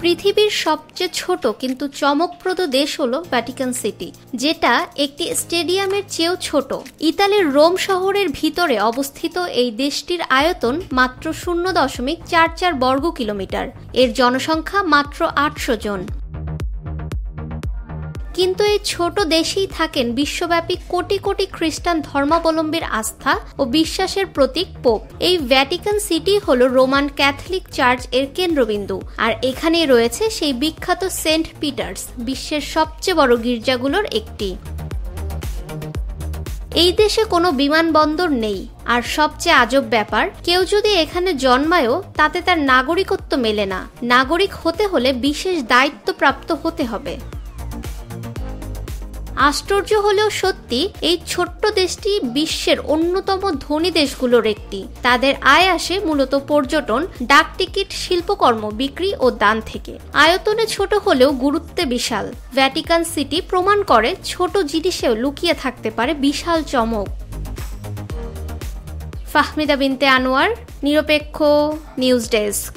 পৃথিবীর সবচেয়ে ছোট কিন্তু চমকপ্রদ দেশ হলো ভ্যাটিকান সিটি, যেটা একটি স্টেডিয়ামের চেয়েও ছোট। ইতালির রোম শহরের ভিতরে অবস্থিত এই দেশটির আয়তন মাত্র 0.44 বর্গ কিলোমিটার। এর জনসংখ্যা মাত্র 800 জন। কিন্তু এই ছোট দেশেই থাকেন বিশ্বব্যাপী কোটি কোটি খ্রিস্টান ধর্মাবলম্বীর আস্থা ও বিশ্বাসের প্রতীক পোপ। এই ভ্যাটিকান সিটি হলো রোমান ক্যাথলিক চার্চ এর কেন্দ্রবিন্দু, আর এখানেই রয়েছে সেই বিখ্যাত সেন্ট পিটার্স, বিশ্বের সবচেয়ে বড় গির্জাগুলোর একটি। এই দেশে কোনো বিমানবন্দর নেই, আর সবচেয়ে আজব ব্যাপার, কেউ যদি এখানে জন্মায়ও তাতে তার নাগরিকত্ব মেলে না। নাগরিক হতে হলে বিশেষ দায়িত্বপ্রাপ্ত হতে হবে। আশ্চর্য হলেও সত্যি, এই ছোট্ট দেশটি বিশ্বের অন্যতম ধনী দেশগুলোর একটি। তাদের আয় আসে মূলত পর্যটন, ডাক টিকিট, শিল্পকর্ম বিক্রি ও দান থেকে। আয়তনে ছোট হলেও গুরুত্বে বিশাল। ভ্যাটিকান সিটি প্রমাণ করে ছোট জিনিসেও লুকিয়ে থাকতে পারে বিশাল চমক। ফাহমিদা বিনতে আনোয়ার, নিরপেক্ষ নিউজ ডেস্ক।